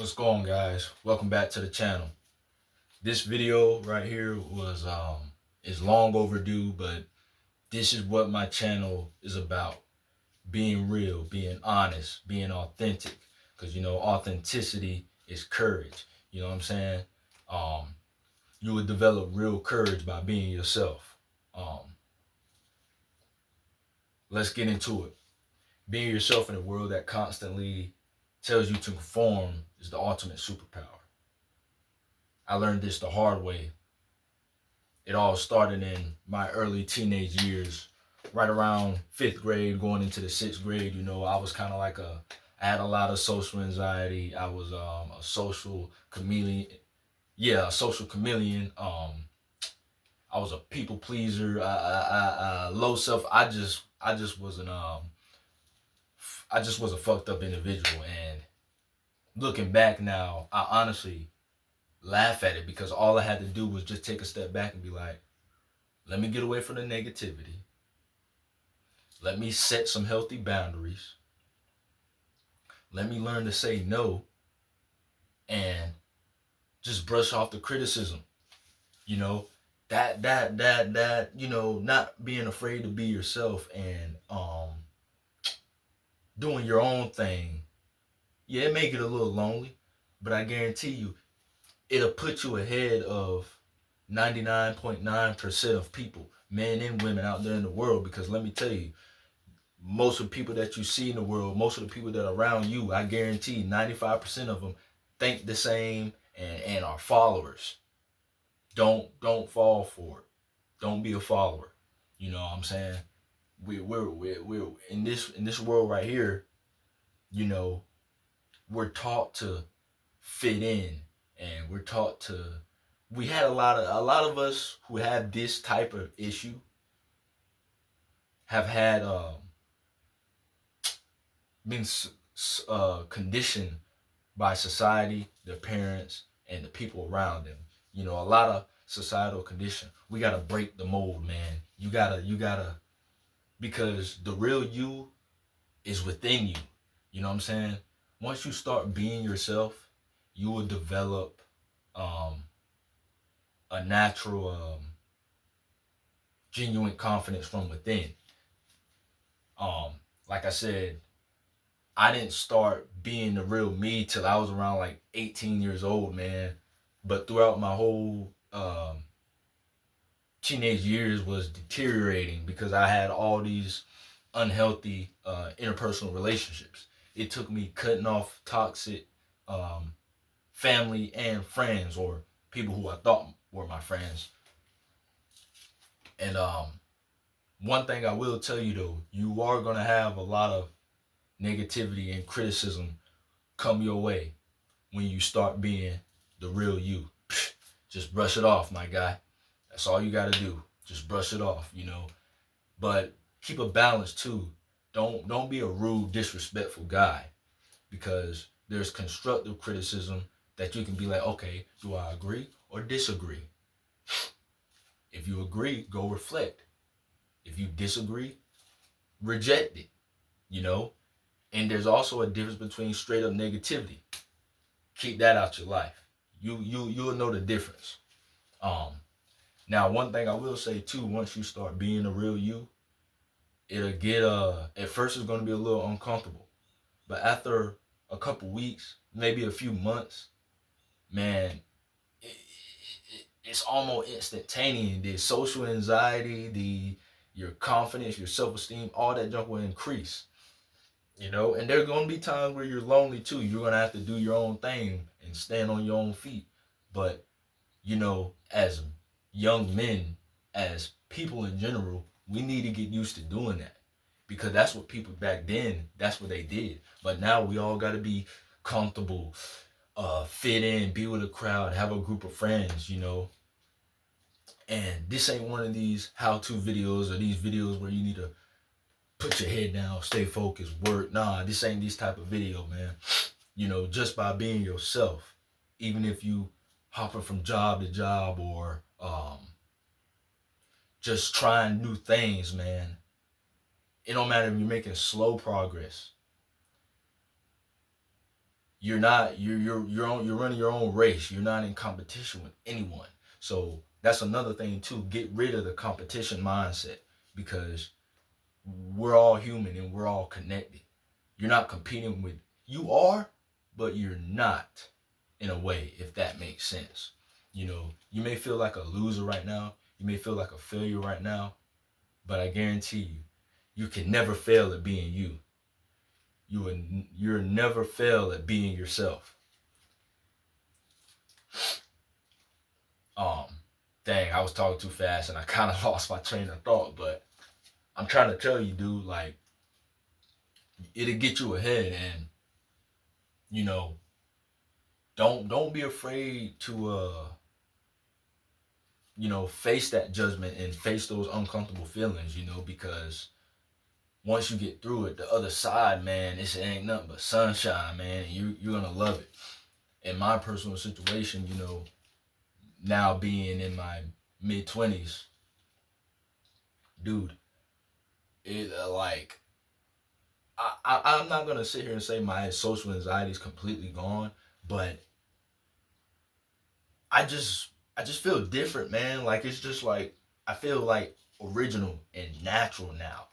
What's going on, guys? Welcome back to the channel. This video right here was is long overdue, but this is what my channel is about. Being real, being honest, being authentic. Cause authenticity is courage. You know what I'm saying? Um, you would develop real courage by being yourself. Um, let's get into it. Being yourself in a world that constantly tells you to conform is the ultimate superpower. I learned this the hard way. It all started in my early teenage years, right around fifth grade, going into the sixth grade. I was kind of like I had a lot of social anxiety. I was a social chameleon. Yeah, a social chameleon. I was a people pleaser. Low self. I just was I just was a fucked up individual. And looking back now, I honestly laugh at it because all I had to do was just take a step back and be like, let me get away from the negativity. Let me set some healthy boundaries. Let me learn to say no and just brush off the criticism. You know, not being afraid to be yourself and doing your own thing. Yeah, it may get a little lonely, but I guarantee you it'll put you ahead of 99.9% of people, men and women out there in the world, because let me tell you, most of the people that you see in the world, most of the people that are around you, I guarantee 95% of them think the same and are followers. Don't fall for it. Don't be a follower. You know what I'm saying? We're in this world right here. You know, we're taught to fit in, and we're taught to. We had a lot of us who have this type of issue have had been conditioned by society, their parents, and the people around them. A lot of societal condition. We gotta break the mold, man. You gotta, because the real you is within you. You know what I'm saying? Once you start being yourself, you will develop um, a natural, genuine confidence from within. Um, like I said, I didn't start being the real me till I was around like 18 years old, man. But throughout my whole teenage years was deteriorating because I had all these unhealthy interpersonal relationships. It took me cutting off toxic um, family and friends, or people who I thought were my friends. And one thing I will tell you though, you are gonna have a lot of negativity and criticism come your way when you start being the real you. Just brush it off, my guy. That's all you gotta do. Just brush it off. But keep a balance too. Don't be a rude, disrespectful guy, because there's constructive criticism that you can be like, okay, do I agree or disagree? If you agree, go reflect. If you disagree, reject it. You know? And there's also a difference between straight up negativity. Keep that out your life. You'll know the difference. Um Now, one thing I will say too, once you start being the real you, it'll get at first it's gonna be a little uncomfortable. But after a couple weeks, maybe a few months, man, it's almost instantaneous. The social anxiety, your confidence, your self-esteem, all that junk will increase. And there are gonna be times where you're lonely too. You're gonna have to do your own thing and stand on your own feet. But as young men, as people in general, we need to get used to doing that, because that's what people back then, that's what they did. But now we all got to be comfortable, fit in, be with a crowd, have a group of friends. And this ain't one of these how-to videos or these videos where you need to put your head down, stay focused, work. Nah, this ain't this type of video, man. Just by being yourself, even if you hopping from job to job, or just trying new things, man. It don't matter if you're making slow progress. you're running your own race. You're not in competition with anyone. So that's another thing too. Get rid of the competition mindset, because we're all human and we're all connected. You're not competing with, you are, but you're not, in a way, if that makes sense. You may feel like a loser right now. You may feel like a failure right now, but I guarantee you, you can never fail at being you. You'll never fail at being yourself. Um, Dang, I was talking too fast and I kind of lost my train of thought, but I'm trying to tell you, dude, like, it'll get you ahead, and you know, don't be afraid to face that judgment and face those uncomfortable feelings, because once you get through it, the other side, man, it ain't nothing but sunshine, man. And you're gonna love it. In my personal situation, now being in my mid-20s, dude, it like I'm not gonna sit here and say my social anxiety is completely gone, but I just I just feel different, man. Like, it's just like I feel like original and natural now.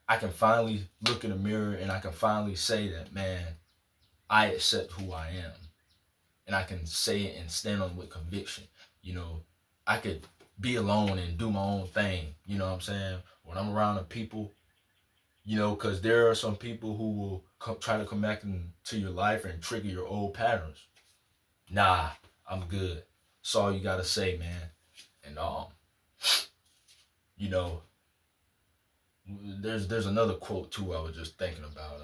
I can finally look in the mirror and I can finally say that, man, I accept who I am. And I can say it and stand on it with conviction. You know, I could be alone and do my own thing. You know what I'm saying? When I'm around the people, because there are some people who will try to come back into your life and trigger your old patterns. Nah, I'm good. That's all you gotta say, man. And you know, there's another quote too I was just thinking about.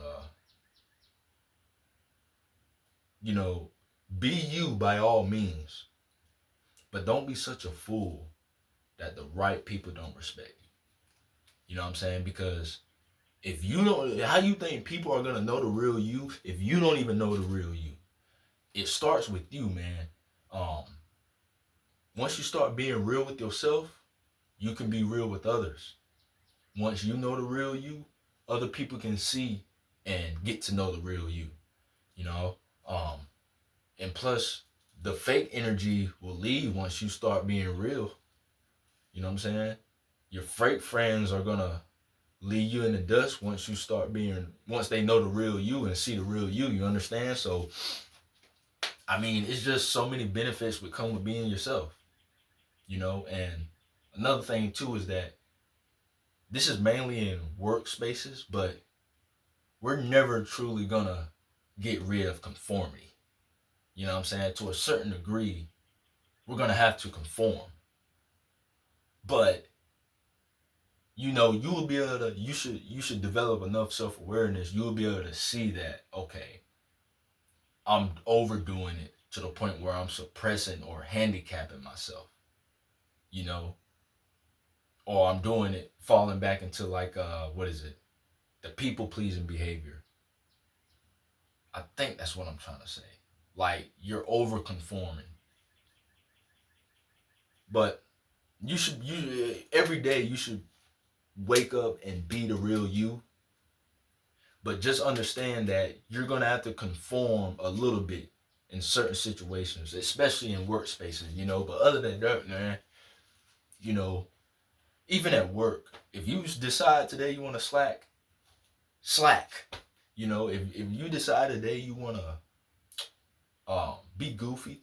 You know, be you by all means, but don't be such a fool that the right people don't respect you. You know what I'm saying? Because if you don't, how you think people are gonna know the real you if you don't even know the real you? It starts with you, man. Um, Once you start being real with yourself, you can be real with others. Once you know the real you, other people can see and get to know the real you. You know, um, and plus, the fake energy will leave once you start being real. You know what I'm saying? Your fake friends are gonna leave you in the dust once they know the real you and see the real you. You understand? So, I mean, it's just so many benefits that come with being yourself. And another thing too is that this is mainly in workspaces, but we're never truly gonna get rid of conformity. You know what I'm saying? To a certain degree, we're gonna have to conform. But you will be able to you should develop enough self-awareness. You'll be able to see that, okay, I'm overdoing it to the point where I'm suppressing or handicapping myself, you know, or I'm doing it falling back into like what is it? The people pleasing behavior. I think that's what I'm trying to say. Like, you're over conforming. But you every day you should wake up and be the real you. But just understand that you're gonna have to conform a little bit in certain situations, especially in workspaces. But other than that, man, you know, even at work, if you decide today you want to slack. If you decide today you want to be goofy,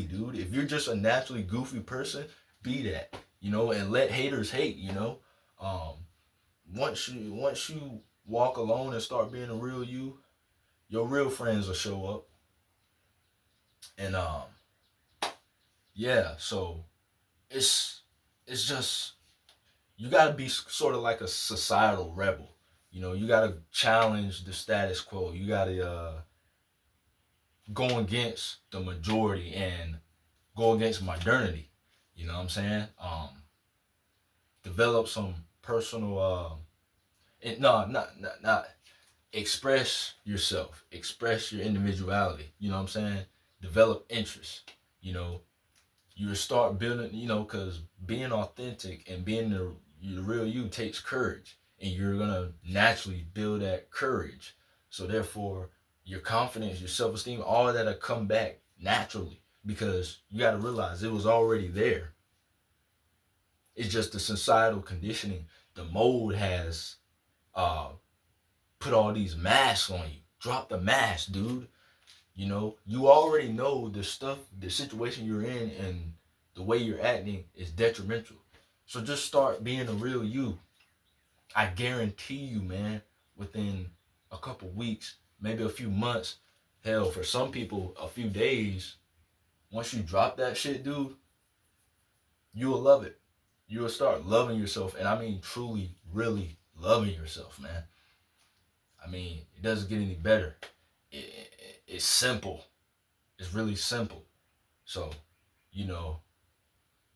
dude. If you're just a naturally goofy person, be that. And let haters hate. Um, once you walk alone and start being a real you, your real friends will show up. And yeah, so it's just, you gotta be sort of like a societal rebel. You gotta challenge the status quo. You gotta go against the majority and go against modernity. You know what I'm saying? Develop some personal no, not express yourself, express your individuality. You know what I'm saying? Develop interest. You know, you start building. Because being authentic and being the real you takes courage, and you're gonna naturally build that courage. So therefore, your confidence, your self-esteem, all of that'll come back naturally because you got to realize it was already there. It's just the societal conditioning. The mold has uh, put all these masks on you. Drop the mask, dude. You know, you already know the stuff, the situation you're in, and the way you're acting is detrimental. So just start being a real you. I guarantee you, man, within a couple weeks, maybe a few months, hell, for some people, a few days, once you drop that shit, dude, you will love it. You will start loving yourself. And I mean, truly, really loving yourself, man. I mean, it doesn't get any better. It's simple. It's really simple. So, you know,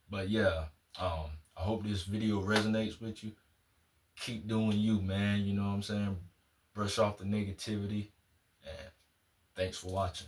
but yeah, I hope this video resonates with you. Keep doing you, man. You know what I'm saying? Brush off the negativity. And thanks for watching.